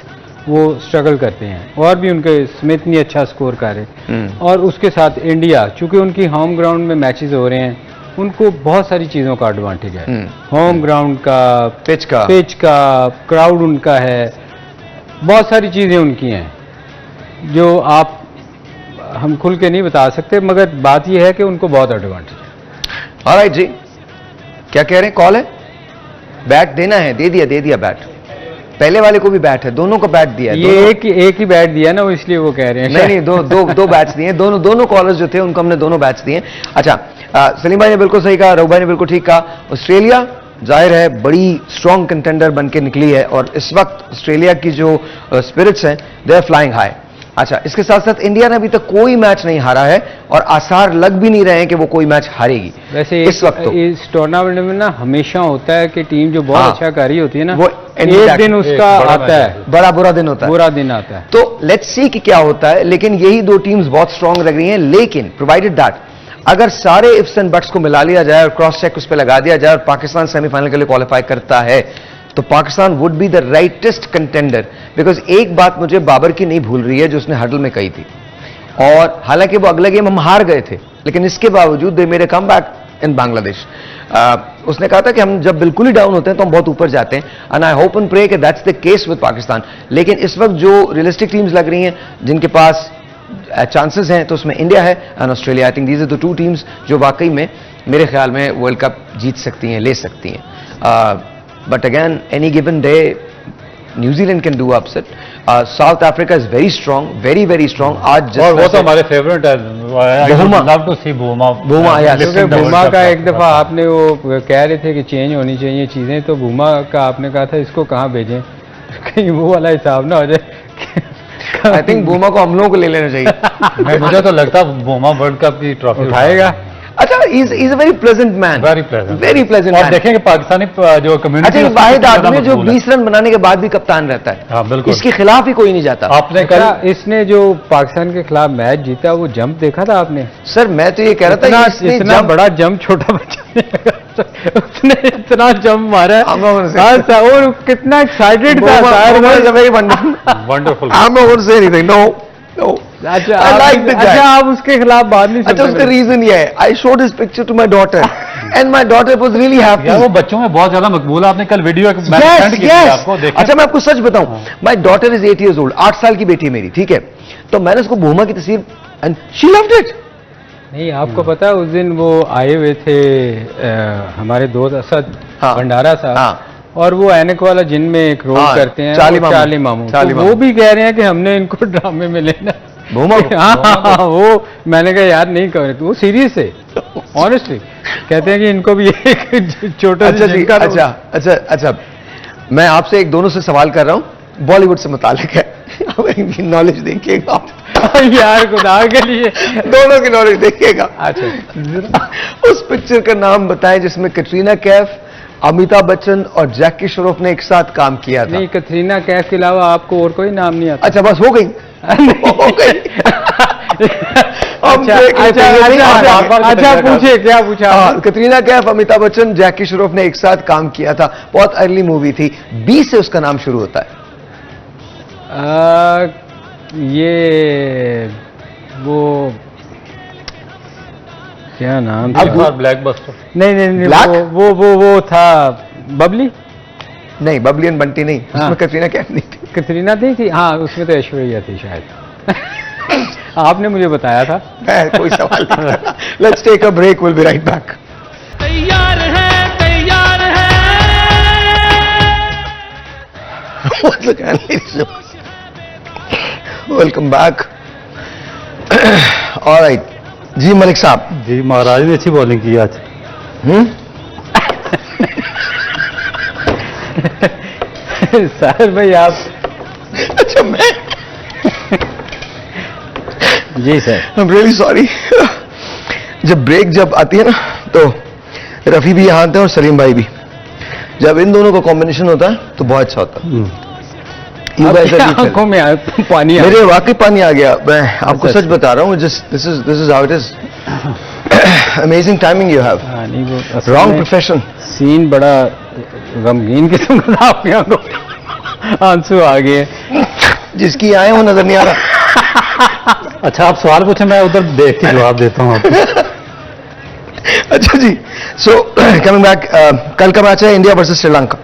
वो स्ट्रगल करते हैं। और भी उनके स्मिथ नहीं अच्छा स्कोर कर रहे। और उसके साथ इंडिया, चूंकि उनकी होम ग्राउंड में मैचेस हो रहे हैं, उनको बहुत सारी चीज़ों का एडवांटेज है। होम ग्राउंड का, पिच का, क्राउड उनका है, बहुत सारी चीज़ें उनकी हैं जो आप हम खुल के नहीं बता सकते, मगर बात यह है कि उनको बहुत एडवांटेज है। ऑलराइट जी, क्या कह रहे हैं? कॉल है, बैट देना है, दे दिया बैट। पहले वाले को भी बैट है, दोनों को बैट दिया है। ये एक ही बैट दिया ना, वो इसलिए वो कह रहे हैं। नहीं, दो बैट्स दिए, दोनों कॉलर्स जो थे उनको हमने दोनों बैट्स दिए। अच्छा, सलीम भाई ने बिल्कुल सही कहा, रऊफ भाई ने बिल्कुल ठीक कहा। ऑस्ट्रेलिया जाहिर है बड़ी स्ट्रॉन्ग कंटेंडर बन के निकली है और इस वक्त ऑस्ट्रेलिया की जो स्पिरिट्स हैं दे आर फ्लाइंग हाई। अच्छा, इसके साथ साथ इंडिया ने अभी तक कोई मैच नहीं हारा है और आसार लग भी नहीं रहे हैं कि वो कोई मैच हारेगी वैसे इस वक्त। तो इस टूर्नामेंट में ना हमेशा होता है कि टीम जो बहुत अच्छा कर रही होती है ना, वो एक दिन उसका आता है, बड़ा बुरा दिन होता है, बुरा दिन आता है। तो लेट्स सी कि क्या होता है। लेकिन यही दो टीम्स बहुत स्ट्रांग लग रही हैं। लेकिन प्रोवाइडेड दैट अगर सारे इफ्स एंड बट्स को मिला लिया जाए और क्रॉस चेक उस पर लगा दिया जाए और पाकिस्तान सेमीफाइनल के लिए क्वालिफाई करता है तो Pakistan would be the rightest contender. Because एक बात मुझे बाबर की नहीं भूल रही है जो उसने हडल में कही थी, और हालांकि वो अगला गेम हम हार गए थे लेकिन इसके बावजूद दे मेरे कम बैक इन बांग्लादेश। उसने कहा था कि हम जब बिल्कुल ही डाउन होते हैं तो हम बहुत ऊपर जाते हैं, and I hope and pray कि that's the case with Pakistan. लेकिन इस वक्त जो रियलिस्टिक टीम्स लग रही हैं जिनके पास चांसेस हैं तो उसमें इंडिया है and Australia. I think these are the two teams जो वाकई में मेरे ख्याल में वर्ल्ड कप जीत सकती हैं, ले सकती हैं। But again any given day New Zealand can do upset. South Africa is very strong, very very strong. आज और वो तो हमारे फेवरेट है, लव टू सी बुमा, क्योंकि बुमा का एक दफा आपने वो कह रहे थे कि चेंज होनी चाहिए चीजें, तो बुमा का आपने कहा था इसको कहाँ भेजें कहीं वो वाला हिसाब ना हो जाए। आई थिंक बुमा को हम लोगों को ले लेना चाहिए। मुझे तो लगता है बुमा वर्ल्ड कप की ट्रॉफी उठाएगा। अच्छा, is a very pleasant man, very pleasant, very pleasant. और देखेंगे पाकिस्तानी जो कम्युनिटी, अच्छा, वाहिद आदमी है जो 20 रन बनाने के बाद भी कप्तान रहता है। हाँ बिल्कुल, इसके खिलाफ ही कोई नहीं जाता। आपने अच्छा, इसने जो पाकिस्तान के खिलाफ मैच जीता वो जंप देखा था आपने? सर मैं तो ये कह रहा था कि इतना बड़ा जंप छोटा बच्चा उसने इतना जंप मारा है। और कितना एक्साइटेड था। वंडरफुल। अच्छा, आप उसके खिलाफ बात नहीं अच्छा, उसका रीजन ये है, I showed his picture to my daughter and my daughter was really happy. वो बच्चों में बहुत ज्यादा मकबूल है। आपने कल वीडियो सेंड की थी आपको, देखिए। अच्छा, मैं आपको सच बताऊं, my daughter is 8 years old, 8 साल की बेटी है मेरी, ठीक है। तो मैंने उसको भूमा की तस्वीर एंड शी लव्ड इट। नहीं, आपको पता है उस दिन वो आए हुए थे हमारे दोस्त असद भंडारा साहब, और वो ऐनक वाला जिन में एक रोल करते हैं, चार्ली मामू। तो वो भी कह रहे हैं कि हमने इनको ड्रामे में लेना। भूमा को। हाँ, वो मैंने कहा यार नहीं कर, वो सीरियस है ऑनेस्टली। कहते हैं कि इनको भी एक छोटा अच्छा जी, अच्छा, मैं आपसे एक दोनों से सवाल कर रहा हूँ, बॉलीवुड से मुतालिक है। अब इनकी नॉलेज देखिएगा आप। यार खुदा के लिए। दोनों की नॉलेज देखिएगा। अच्छा, उस पिक्चर का नाम बताएं जिसमें कटरीना कैफ, अमिताभ बच्चन और जैकी श्रॉफ ने एक साथ काम किया था। नहीं, कतरीना कैफ के अलावा आपको और कोई नाम नहीं आता? अच्छा, बस हो गई। हो गई। अच्छा, अच्छा, पूछिए क्या पूछा? हाँ, कतरीना कैफ, अमिताभ बच्चन, जैकी श्रॉफ ने एक साथ काम किया था। बहुत अर्ली मूवी थी। बी से उसका नाम शुरू होता है। ये वो क्या नाम था? ब्लैकबस्टर। नहीं नहीं नहीं, Black? वो था बबली। नहीं, बबली एंड बंटी नहीं, हाँ। उसमें कतरीना कैफ नहीं थी। कतरीना नहीं थी? हाँ, उसमें तो ऐश्वर्या थी शायद। आपने मुझे बताया था। मैं कोई सवाल नहीं कर रहा। Let's take a break, will be right back. तैयार है, तैयार है। Welcome back. All right ji, Malik Sahab. जी, महाराज ने अच्छी बॉलिंग की आज। साहिर भाई आप। अच्छा, मैं जी sir. I am really sorry. जब आती है ना, तो रफी भी यहाँ आते हैं और सलीम भाई भी। जब इन दोनों का कॉम्बिनेशन होता है तो बहुत अच्छा होता है। You guys are good आंखों में पानी आ मेरे वाकई पानी आ गया। मैं आपको अच्छा, सच बता रहा हूँ। This is how it is. Amazing timing you have. हाँ, नहीं, वो असल रॉन्ग में प्रोफेशन। सीन बड़ा गमगीन किस्म का था, आपकी आंखों आंसू आ गए। जिसकी आए वो नजर नहीं आ रहा। अच्छा, आप सवाल पूछे, मैं उधर देख के जवाब देता हूँ आपको। अच्छा जी, सो कमिंग बैक, कल का मैच है इंडिया वर्सेस श्रीलंका।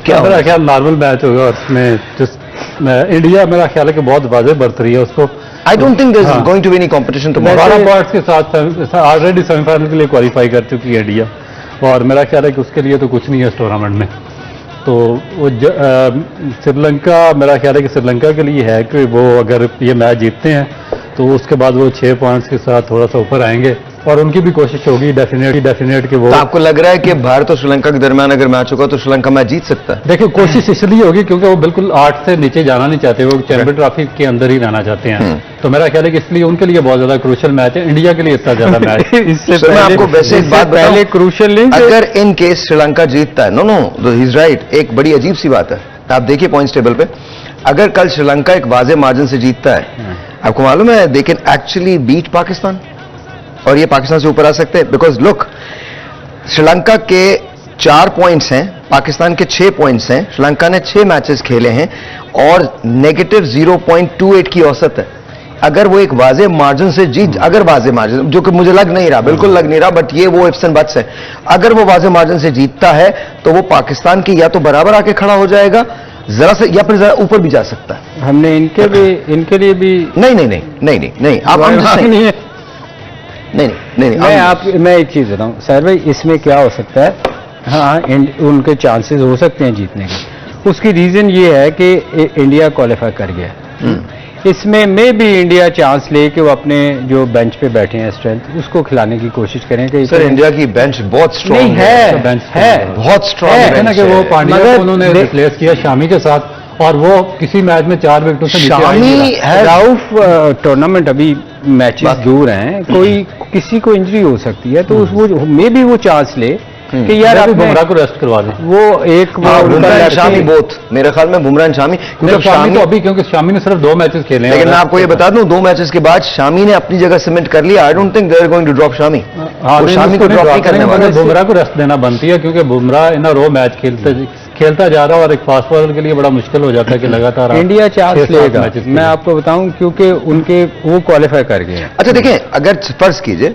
क्या मेरा होगा? ख्याल नॉर्मल मैच होगा और उसमें इंडिया मेरा ख्याल है कि बहुत वाज़ेह बरतरी है उसको। I don't think there is हाँ। Going to be any competition tomorrow. 12 points के साथ ऑलरेडी सेमीफाइनल के लिए क्वालिफाई कर चुकी है इंडिया, और मेरा ख्याल है कि उसके लिए तो कुछ नहीं है इस टूर्नामेंट में। तो वो श्रीलंका, मेरा ख्याल है कि श्रीलंका के लिए है कि वो अगर ये मैच जीतते हैं तो उसके बाद वो 6 पॉइंट्स के साथ थोड़ा सा ऊपर आएंगे, और उनकी भी कोशिश होगी डेफिनेट कि वो। तो आपको लग रहा है कि भारत और श्रीलंका के दरमियान अगर मैच होगा तो श्रीलंका मैच जीत सकता है? देखिए, कोशिश इसलिए होगी क्योंकि वो बिल्कुल 8 से नीचे जाना नहीं चाहते, वो चैंपियन ट्रॉफी के अंदर ही रहना चाहते हैं। तो मेरा ख्याल है कि इसलिए उनके लिए बहुत ज्यादा क्रूशियल मैच है, इंडिया के लिए इतना ज्यादा मैच। इससे सर, मैं आपको वैसे एक बात बताऊं? पहले क्रूशियल नहीं थे। अगर इन केस श्रीलंका जीतता है, नो ही इज राइट, एक बड़ी अजीब सी बात है। आप देखिए पॉइंट्स टेबल पे, अगर कल श्रीलंका एक वाजे मार्जिन से जीतता है, आपको मालूम है they can actually beat Pakistan, और ये पाकिस्तान से ऊपर आ सकते हैं। बिकॉज लुक, श्रीलंका के 4 पॉइंट्स हैं, पाकिस्तान के 6 पॉइंट्स हैं। श्रीलंका ने 6 मैचेस खेले हैं और नेगेटिव 0.28 की औसत है। अगर वो एक वाजे मार्जिन से जीत, अगर वाजे मार्जिन, जो कि मुझे लग नहीं रहा, बिल्कुल लग नहीं रहा, बट ये वो इफ्स एंड बट्स है, अगर वो वाजे मार्जिन से जीतता है तो वो पाकिस्तान की या तो बराबर आके खड़ा हो जाएगा जरा से, या फिर जरा ऊपर भी जा सकता है। हमने इनके लिए भी नहीं, आप I'm just saying. नहीं है। नहीं, मैं एक चीज बताऊं सर भाई, इसमें क्या हो सकता है? हाँ, उनके चांसेस हो सकते हैं जीतने के। उसकी रीजन ये है कि इंडिया क्वालिफाई कर गया है। इसमें में भी इंडिया चांस ले कि वो अपने जो बेंच पे बैठे हैं स्ट्रेंथ उसको खिलाने की कोशिश करें कि सर, इंडिया की बेंच बहुत स्ट्रांग नहीं है, बेंच है बहुत स्ट्रांग है ना कि वो पांड्या मगर को उन्होंने रिप्लेस किया शामी के साथ, और वो किसी मैच में 4 विकेटों से नीचे आ ही नहीं शामी रहा। है। राउफ टूर्नामेंट अभी मैचेस बस। दूर हैं, कोई किसी को इंजरी हो सकती है, तो वो मे भी वो चांस ले कि यार अभी आपने बुमराह को रेस्ट करवा दें। वो एक वो उनका बुमराह लड़के- शामी बोथ, मेरे ख्याल में बुमराह एंड शामी, क्योंकि अब शामी तो अभी, क्योंकि शामी ने सिर्फ 2 मैचेस खेले हैं। लेकिन मैं आपको ये बता दूं, 2 मैचेस के बाद शामी ने अपनी जगह सीमेंट कर लिया। I don't think they are going to drop Shami. हाँ, वो लेकिन शामी को उसको ड्रॉप नहीं drop करने करेंगे, वाले। मगर बुमराह को रेस्ट देना बनती है, क्योंकि बुमराह इन रो मैच खेलता जा रहा है, और एक फास्ट बॉलर के लिए बड़ा मुश्किल हो जाता है कि लगातार आप इंडिया चांस 6-7 लेगा। मैचेस मैं खेलें। आपको बताऊं क्योंकि उनके वो क्वालिफाई कर गए हैं। अच्छा देखें, अगर फर्ज कीजिए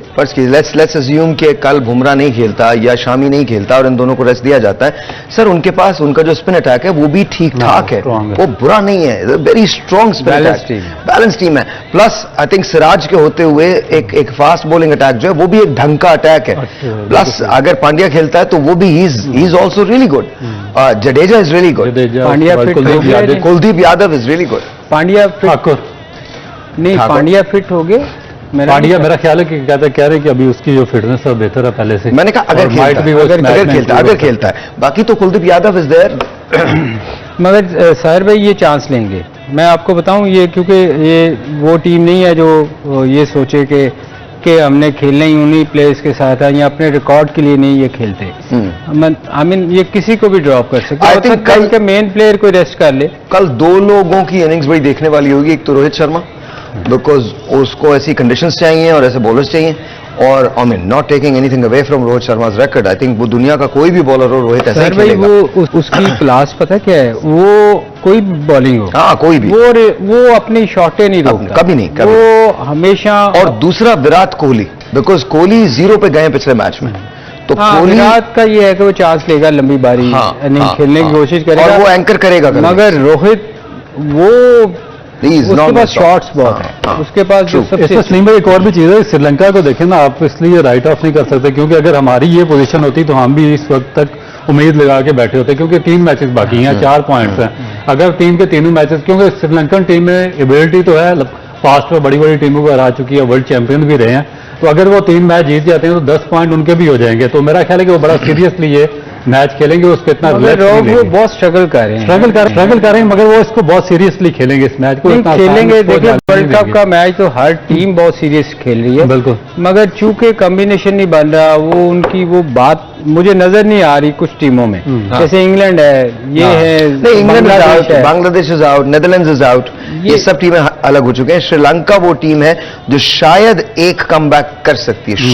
लेट्स अज्यूम कि कल बुमराह नहीं खेलता या शामी नहीं खेलता और इन दोनों को रेस्ट दिया जाता है, सर उनके पास उनका जो स्पिन अटैक है वो भी ठीक ठाक है, strong है। वो बुरा नहीं है, very strong spin Balanced attack, team है। बैलेंस टीम है। प्लस आई थिंक सिराज के होते हुए एक फास्ट बॉलिंग अटैक जो है वो भी एक ढंग का अटैक है। अच्छा, प्लस अगर पांड्या खेलता है तो वो भी ही is also really good. Jadeja is really good, Jadeja, Pandya उसके बाद फिट कुलदीप हो गया Yadav, ji. Kuldeep Yadav is really good. Pandya Thakur नहीं, ठाकुर? पांड्या फिट हो गए। पांड्या मेरा ख्याल है कि कह रहे हैं कि अभी उसकी जो फिटनेस है बेहतर है पहले से। मैंने कहा अगर और खेलता might है, be वो इस मैच में अगर improve खेलता है, बाकी तो कुलदीप यादव इज देयर। मगर साहिर भाई ये चांस लेंगे, मैं आपको बताऊं, ये क्योंकि ये वो टीम नहीं है जो ये सोचे कि हमने खेलना ही उन्हीं प्लेयर्स के साथ है, या अपने रिकॉर्ड के लिए नहीं ये खेलते। आई मीन ये किसी को भी ड्रॉप कर सकते I हैं। think कल कल- के मेन प्लेयर को रेस्ट कर ले। कल दो लोगों की इनिंग्स बड़ी देखने वाली होगी, एक तो रोहित शर्मा, बिकॉज उसको ऐसी कंडीशंस चाहिए और ऐसे बॉलर्स चाहिए, और I mean not taking anything away from Rohit Sharma's record, I think वो दुनिया का कोई भी बॉलर हो, रोहित ऐसा ही साहिर भाई खेलेगा। वो उसकी क्लास पता क्या है, वो कोई बॉलिंग हो, हाँ, कोई भी। वो अपनी शॉटें नहीं रोकता, कभी नहीं, कभी वो हमेशा। और दूसरा विराट कोहली, बिकॉज कोहली 0 पे गए पिछले मैच में, तो हाँ, कोहली विराट का ये है कि वो चांस लेगा, लंबी बारी हाँ, इनिंग हाँ, खेलने हाँ, की कोशिश करेगा, और वो एंकर करेगा कभी। मगर रोहित वो He is उसके not pass the top. Shots बहुत हाँ, है, हाँ, उसके पास जो true. इसमें सबसे सलीम भाई एक और भी चीज़ है, श्रीलंका को देखें ना आप, इसलिए राइट ऑफ नहीं कर सकते क्योंकि अगर हमारी ये पोजीशन होती तो हम भी इस वक्त तक उम्मीद लगा के बैठे होते, क्योंकि 3 मैचेस बाकी हैं, 4 पॉइंट्स हैं। अगर टीम के तीनों मैचेस, क्योंकि श्रीलंकन टीम में एबिलिटी तो है, पास्ट में बड़ी बड़ी टीमों को हरा चुकी है, वर्ल्ड चैंपियन भी रहे हैं, तो अगर वो 3 मैच जीत जाते हैं तो 10 पॉइंट उनके भी हो जाएंगे। तो मेरा ख्याल है कि वो बड़ा सीरियसली ये मैच खेलेंगे, उसको इतना मगर relax नहीं वो लेंगे। बहुत स्ट्रगल कर रहे हैं, स्ट्रगल कर रहे हैं, मगर वो इसको बहुत सीरियसली खेलेंगे इस मैच को, नहीं इतना आसान खेलेंगे। इसको देखिए जाने नहीं वर्ल्ड कप देंगे। का मैच तो हर टीम बहुत सीरियस खेल रही है, बिल्कुल। मगर चूंकि कॉम्बिनेशन नहीं बन रहा, वो उनकी वो बात मुझे नजर नहीं आ रही कुछ टीमों में, जैसे इंग्लैंड है, ये है, नहीं, इंग्लैंड इज बांग्लादेश आउट, है। Bangladesh is out, Netherlands is out, ये सब टीमें अलग हो चुके हैं। श्रीलंका वो टीम है जो शायद एक कमबैक कर सकती है,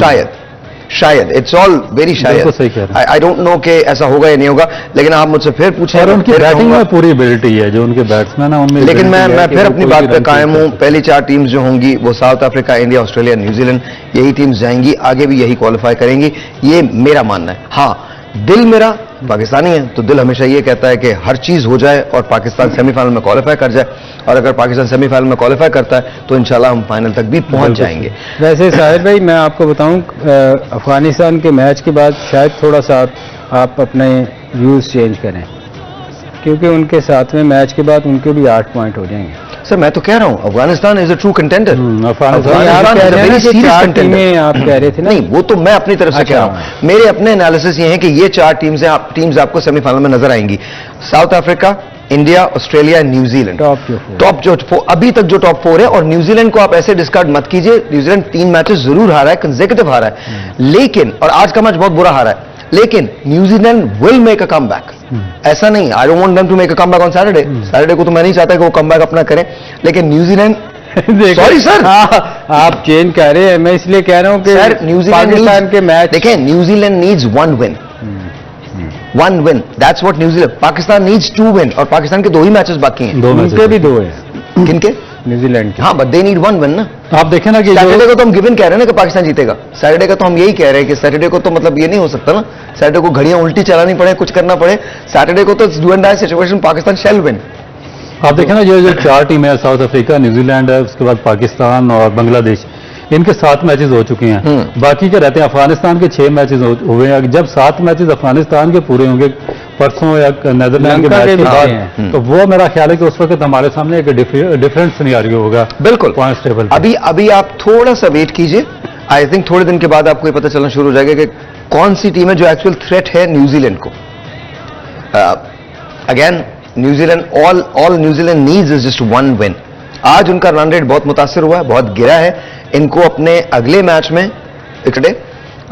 शायद इट्स ऑल वेरी शायद। बिल्कुल सही कह रहे हैं। आई डोंट नो कि ऐसा होगा या नहीं होगा, लेकिन आप मुझसे फिर पूछें और मैं उनकी फिर बैटिंग कहूंगा। में पूरी एबिलिटी है, जो उनके बैट्समैन है उनमें लेकिन ability है मैं कि फिर वो अपनी कोई बात भी पे रन कायम चेज हूं, कर पहली 4 टीम्स जो होंगी वो south Africa, India, Australia, New Zealand, यही टीम्स जाएंगी, आगे भी यही क्वालिफाई करेंगी, ये मेरा मानना है। हाँ, दिल मेरा पाकिस्तानी है, तो दिल हमेशा ये कहता है कि हर चीज हो जाए और पाकिस्तान सेमीफाइनल में क्वालिफाई कर जाए, और अगर पाकिस्तान सेमीफाइनल में क्वालिफाई करता है तो इंशाल्लाह हम फाइनल तक भी पहुंच जाएंगे। वैसे साहिर भाई मैं आपको बताऊं, अफगानिस्तान के मैच के बाद शायद थोड़ा सा आप अपने व्यूज चेंज करें, क्योंकि उनके 7वें मैच के बाद उनके भी 8 पॉइंट हो जाएंगे। सर मैं तो कह रहा हूं Afghanistan is a true contender. Afghanistan आप अफगानिस्तान कह is a रहे हैं very ना कि serious 4 contender। टीमें आप कह रहे थे ना। नहीं, वो तो मैं अपनी तरफ से अच्छा। कह रहा हूं, मेरे अपने एनालिसिस ये है कि ये 4 टीम्स आपको सेमीफाइनल में नजर आएंगी, south Africa, India, Australia, New Zealand. Top जो अभी तक जो टॉप 4 है, और न्यूजीलैंड को आप ऐसे डिस्कार्ड मत कीजिए, न्यूजीलैंड 3 मैचेस जरूर हारा है, कंसेक्यूटिव हारा है, लेकिन, और आज का मैच बहुत बुरा हारा है, लेकिन New Zealand will make a comeback. ऐसा नहीं, I don't want them to make a comeback on Saturday को तो मैं नहीं चाहता कि वो कमबैक अपना करें, लेकिन न्यूजीलैंड सॉरी सर, आप चेंज कर रहे हैं, मैं इसलिए कह रहा हूं कि सर न्यूजीलैंड पाकिस्तान के मैच देखें, New Zealand needs 1 win, 1 win, that's what New Zealand, Pakistan needs 2 win, और पाकिस्तान के 2 ही मैचेस बाकी हैं। 2 उनके मैच भी 2 है किनके? न्यूजीलैंड के। हाँ, बट दे नीड 1 विन ना। आप देखें ना कि सैटरडे जो को तो हम गिवन कह रहे हैं ना कि पाकिस्तान जीतेगा, सैटरडे का तो हम यही कह रहे हैं कि सैटरडे को तो मतलब ये नहीं हो सकता ना, सैटरडे को घड़ियां उल्टी चलानी पड़े, कुछ करना पड़े, सैटरडे को तो do and die situation, Pakistan shall win. आप देखें ना जो 4 टीमें हैं, साउथ अफ्रीका, न्यूजीलैंड है, उसके बाद पाकिस्तान और बांग्लादेश, इनके 7 मैचेस हो चुके हैं, बाकी के रहते हैं। अफगानिस्तान के 6 मैचेस हुए हैं, जब 7 मैचेस अफगानिस्तान के पूरे होंगे परसों या नेदरलैंड के श्रीलंका मैच के के भी बाद, हैं। तो वो मेरा ख्याल है कि उस वक्त हमारे सामने एक डिफरेंट सिनेरियो होगा बिल्कुल पॉइंट्स टेबल पे। अभी आप थोड़ा सा वेट कीजिए, आई थिंक थोड़े दिन के बाद आपको ये पता चलना शुरू हो जाएगा कि कौन सी टीम है जो एक्चुअल थ्रेट है न्यूजीलैंड को। Again New Zealand, all New Zealand needs is just 1 win. आज उनका रन रेट बहुत मुतासिर हुआ है, बहुत गिरा है, इनको अपने अगले मैच में,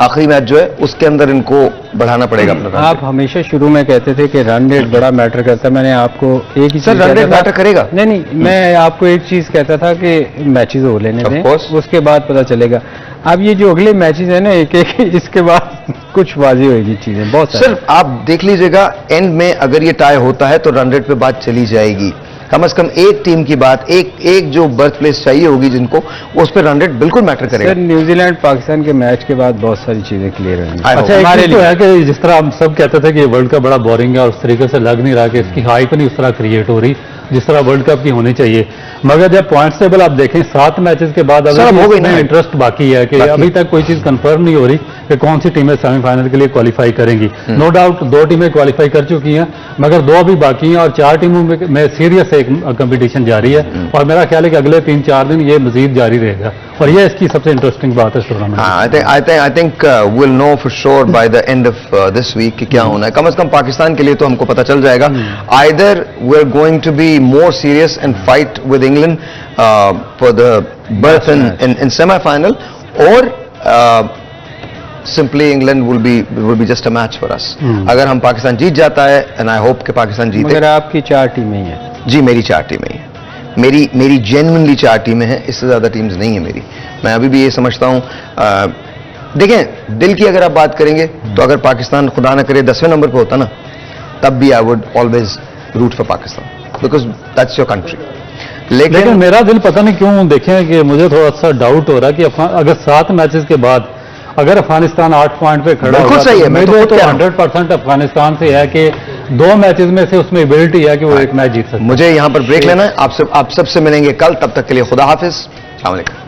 आखिरी मैच जो है उसके अंदर इनको बढ़ाना पड़ेगा अपना run आप rate। हमेशा शुरू में कहते थे कि रन रेट बड़ा मैटर करता है, मैंने आपको एक ही सर चीज रन कहता रेट था- मैटर करेगा। नहीं, मैं आपको एक चीज कहता था कि मैचेस हो लेने Of दें, course। उसके बाद पता चलेगा। अब ये जो अगले मैचेस है ना, एक एक इसके बाद कुछ वाजी होगी चीजें बहुत सारी। सिर्फ आप देख लीजिएगा, एंड में अगर ये टाई होता है तो रन रेट पे बात चली जाएगी, कम से कम एक टीम की बात, एक जो बर्थ प्लेस चाहिए होगी जिनको, उस पर रन रेट बिल्कुल मैटर सर करेगा। न्यूजीलैंड पाकिस्तान के मैच के बाद बहुत सारी चीजें क्लियर होंगी। I hope। अच्छा, एक हमारे चीज तो लिए है कि जिस तरह हम सब कहते थे कि ये वर्ल्ड कप बड़ा बोरिंग है और उस तरीके से लग नहीं रहा कि इसकी हाइप नहीं उस तरह क्रिएट हो रही, जिस तरह वर्ल्ड कप की होनी चाहिए। मगर जब पॉइंट्स टेबल आप देखें 7 मैचेस के बाद सर, अब हो गई ना। अभी इंटरेस्ट बाकी है कि अभी तक कोई चीज कंफर्म नहीं हो रही कि कौन सी टीमें सेमीफाइनल के लिए क्वालिफाई करेंगी। नो डाउट 2 टीमें क्वालिफाई कर चुकी हैं, मगर 2 अभी बाकी हैं और 4 टीमों में सीरियस एक कंपटीशन जारी है और मेरा ख्याल है कि अगले 3-4 दिन ये मजीद जारी रहेगा और ये इसकी सबसे इंटरेस्टिंग बात है इस टूर्नामेंट में। I think we'll know for sure by the end of this week कि क्या होना है। कम से कम पाकिस्तान के लिए तो हमको पता चल जाएगा। Either we're going to be more serious and fight with England for the berth in semi-final, or simply England will be just a match for us. अगर हम पाकिस्तान जीत जाता है, and I hope कि पाकिस्तान जीते। मगर आपकी 4 टीमें ही हैं। जी, मेरी 4 टीमें ही हैं। मेरी जेन्युइनली 4 टीमें हैं, इससे ज्यादा टीम्स नहीं है मेरी। मैं अभी भी ये समझता हूं, देखें दिल की अगर आप बात करेंगे तो अगर पाकिस्तान खुदा ना करे 10वें नंबर पे होता ना, तब भी I would always root for Pakistan because that's your country. लेकिन मेरा दिल पता नहीं क्यों देखें कि मुझे थोड़ा सा डाउट हो रहा है कि अगर 7 मैचेस के बाद अगर अफगानिस्तान 8 पॉइंट पे खड़ा बिल्कुल सही है, मैं तो 100% अफगानिस्तान से है कि 2 मैचेस में से उसमें एबिलिटी है कि वो एक मैच जीत सकते। मुझे यहां पर ब्रेक लेना है। आप सबसे मिलेंगे कल, तब तक के लिए खुदा हाफिज, अस्सलाम वालेकुम।